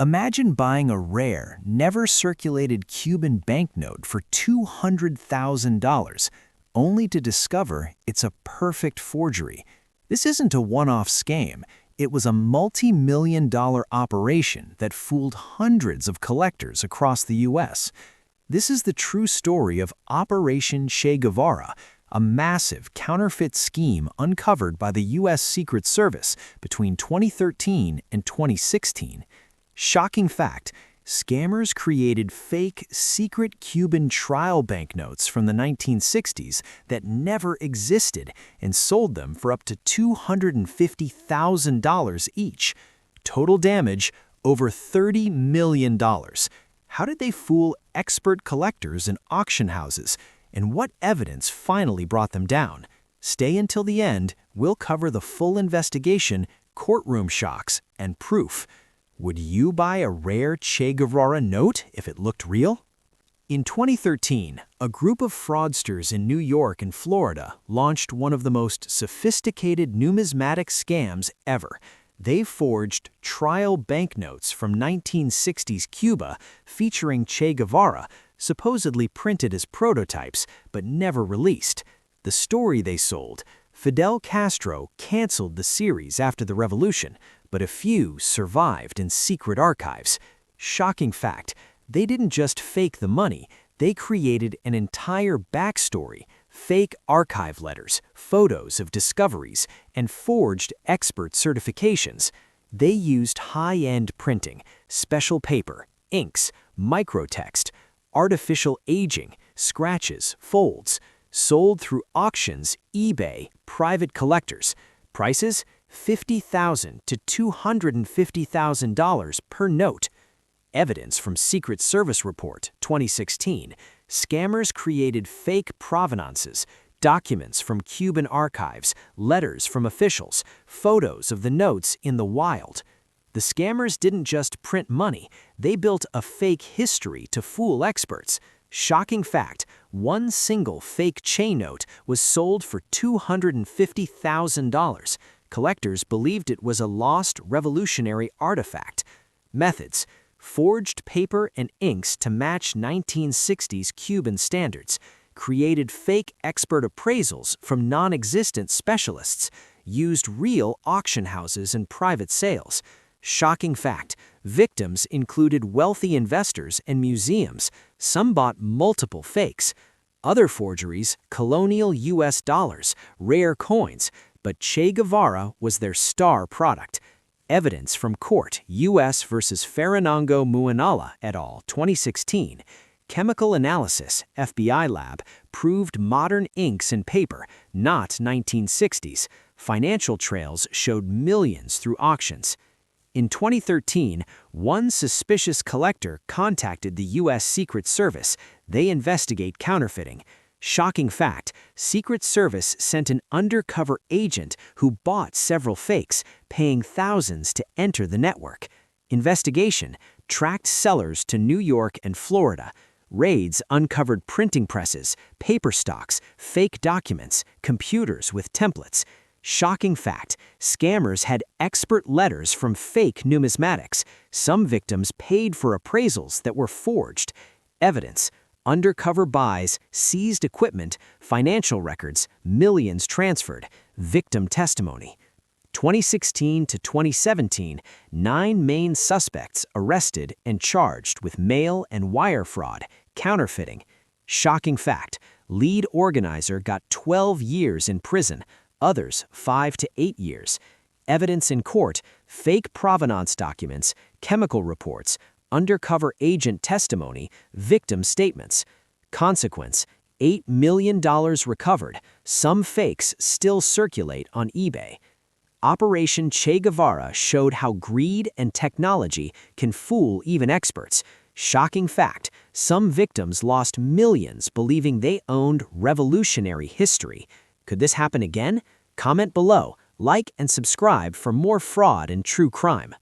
Imagine buying a rare, never-circulated Cuban banknote for $200,000, only to discover it's a perfect forgery. This isn't a one-off scam. It was a multi-million-dollar operation that fooled hundreds of collectors across the U.S. This is the true story of Operation Che Guevara, a massive counterfeit scheme uncovered by the U.S. Secret Service between 2013 and 2016. Shocking fact, scammers created fake, secret Cuban trial banknotes from the 1960s that never existed and sold them for up to $250,000 each. Total damage, over $30 million. How did they fool expert collectors and auction houses? And what evidence finally brought them down? Stay until the end. We'll cover the full investigation, courtroom shocks, and proof. Would you buy a rare Che Guevara note if it looked real? In 2013, a group of fraudsters in New York and Florida launched one of the most sophisticated numismatic scams ever. They forged trial banknotes from 1960s Cuba featuring Che Guevara, supposedly printed as prototypes but never released. The story they sold: Fidel Castro canceled the series after the revolution, but a few survived in secret archives. Shocking fact, they didn't just fake the money, they created an entire backstory, fake archive letters, photos of discoveries, and forged expert certifications. They used high-end printing, special paper, inks, microtext, artificial aging, scratches, folds, sold through auctions, eBay, private collectors. Prices: $50,000 to $250,000 per note. Evidence from Secret Service Report 2016. Scammers created fake provenances, documents from Cuban archives, letters from officials, photos of the notes in the wild. The scammers didn't just print money, they built a fake history to fool experts. Shocking fact, one single fake Che note was sold for $250,000. Collectors believed it was a lost revolutionary artifact. Methods: forged paper and inks to match 1960s Cuban standards, created fake expert appraisals from non-existent specialists, used real auction houses and private sales. Shocking fact, victims included wealthy investors and museums. Some bought multiple fakes. Other forgeries: colonial U.S. dollars, rare coins, but Che Guevara was their star product. Evidence from court, U.S. versus Farinango Muanala et al., 2016. Chemical analysis, FBI lab, proved modern inks and paper, not 1960s. Financial trails showed millions through auctions. In 2013, one suspicious collector contacted the U.S. Secret Service. They investigate counterfeiting. Shocking fact, Secret Service sent an undercover agent who bought several fakes, paying thousands to enter the network. Investigation tracked sellers to New York and Florida. Raids uncovered printing presses, paper stocks, fake documents, computers with templates. Shocking fact, scammers had expert letters from fake numismatics. Some victims paid for appraisals that were forged. Evidence: undercover buys, seized equipment, financial records, millions transferred. Victim testimony. 2016 to 2017, 9 main suspects arrested and charged with mail and wire fraud, counterfeiting. Shocking fact, lead organizer got 12 years in prison, others 5 to 8 years. Evidence in court: fake provenance documents, chemical reports, undercover agent testimony, victim statements. Consequence: $8 million recovered. Some fakes still circulate on eBay. Operation Che Guevara showed how greed and technology can fool even experts. Shocking fact, some victims lost millions believing they owned revolutionary history. Could this happen again? Comment below, like and subscribe for more fraud and true crime.